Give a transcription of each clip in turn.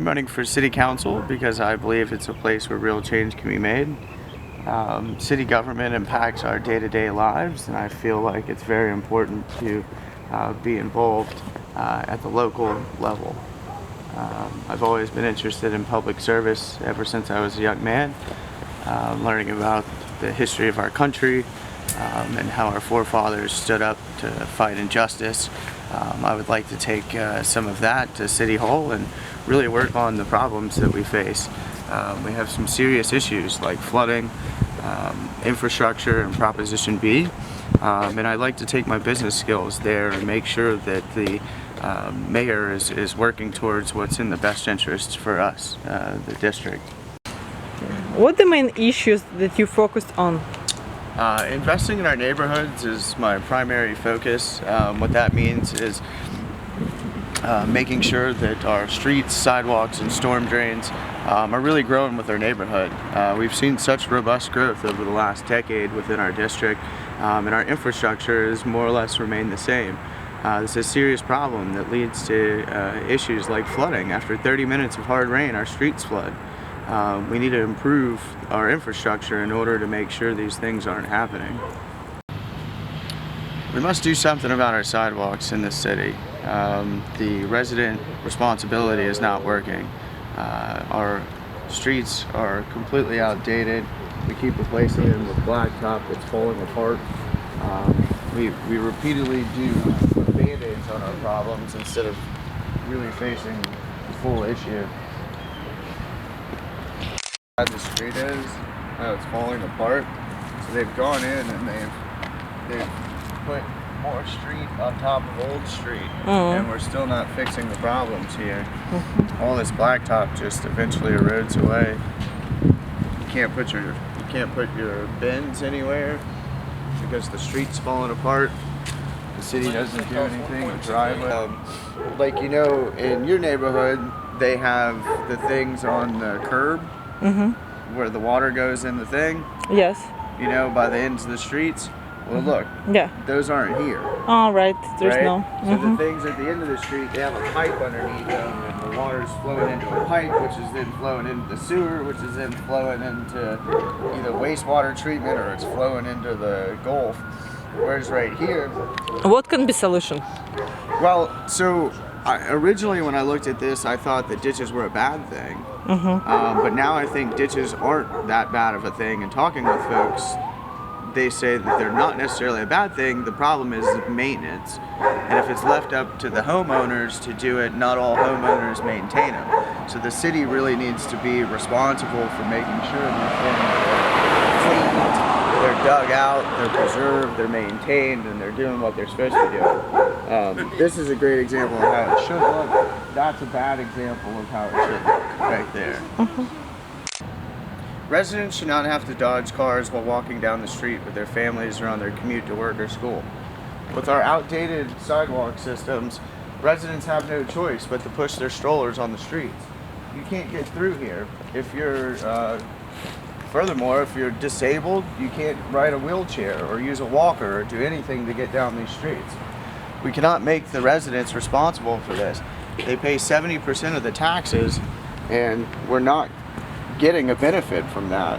I'm running for city council because I believe it's a place where real change can be made. City government impacts our day-to-day lives, and I feel like it's very important to be involved at the local level. I've always been interested in public service ever since I was a young man, learning about the history of our country and how our forefathers stood up to fight injustice. I would like to take some of that to City Hall and really work on the problems that we face. We have some serious issues like flooding, infrastructure, and Proposition B. And I'd like to take my business skills there and make sure that the mayor is working towards what's in the best interests for us, the district. What are the main issues that you focused on? Investing in our neighborhoods is my primary focus. What that means is making sure that our streets, sidewalks, and storm drains are really growing with our neighborhood. We've seen such robust growth over the last decade within our district, and our infrastructure has more or less remained the same. This is a serious problem that leads to issues like flooding. After 30 minutes of hard rain, our streets flood. We need to improve our infrastructure in order to make sure these things aren't happening. We must do something about our sidewalks in this city. The resident responsibility is not working. Our streets are completely outdated. We keep replacing them with blacktop that's falling apart. We repeatedly do band-aids on our problems instead of really facing the full issue. The street is, it's falling apart, so they've gone in and they've put more street on top of old street, and we're still not fixing the problems here. All this blacktop just eventually erodes away. You can't put your bins anywhere because the street's falling apart. The city doesn't do anything with driveway. Like, you know, in your neighborhood, they have the things on the curb. Where the water goes in the thing. Yes. You know, by the ends of the streets. Well, look. Yeah. Those aren't here. All right. There's right? no. So the things at the end of the street, they have a pipe underneath them, and the water's flowing into a pipe, which is then flowing into the sewer, which is then flowing into either wastewater treatment or it's flowing into the Gulf. Whereas right here. What can be solution? Well, so originally when I looked at this, I thought that ditches were a bad thing. But now I think ditches aren't that bad of a thing. And talking with folks, they say that they're not necessarily a bad thing. The problem is maintenance. And if it's left up to the homeowners to do it, not all homeowners maintain them. So the city really needs to be responsible for making sure these things are cleaned, they're dug out, they're preserved, they're maintained, and they're doing what they're supposed to do. This is a great example of how it should look. That's a bad example of how it should look right there. Residents should not have to dodge cars while walking down the street with their families or on their commute to work or school. With our outdated sidewalk systems, residents have no choice but to push their strollers on the streets. You can't get through here. Furthermore, if you're disabled, you can't ride a wheelchair or use a walker or do anything to get down these streets. We cannot make the residents responsible for this. They pay 70% of the taxes, and we're not getting a benefit from that.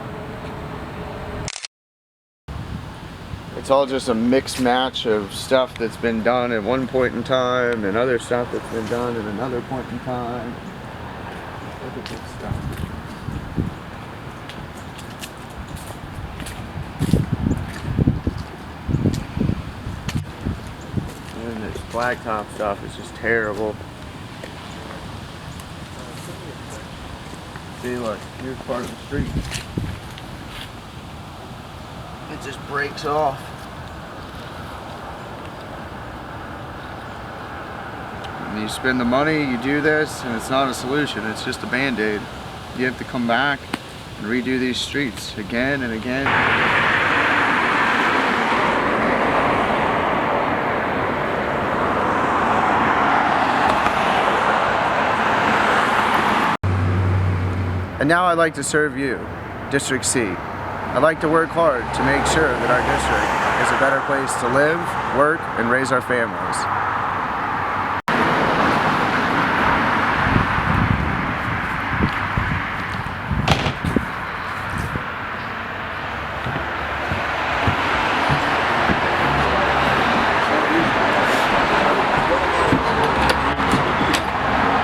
It's all just a mixed match of stuff that's been done at one point in time and other stuff that's been done at another point in time. Look at this stuff. And this blacktop stuff is just terrible. See, look, here's part of the street. It just breaks off. And you spend the money, you do this, and it's not a solution, it's just a band-aid. You have to come back and redo these streets again and again. And now I'd like to serve you, District C. I'd like to work hard to make sure that our district is a better place to live, work, and raise our families.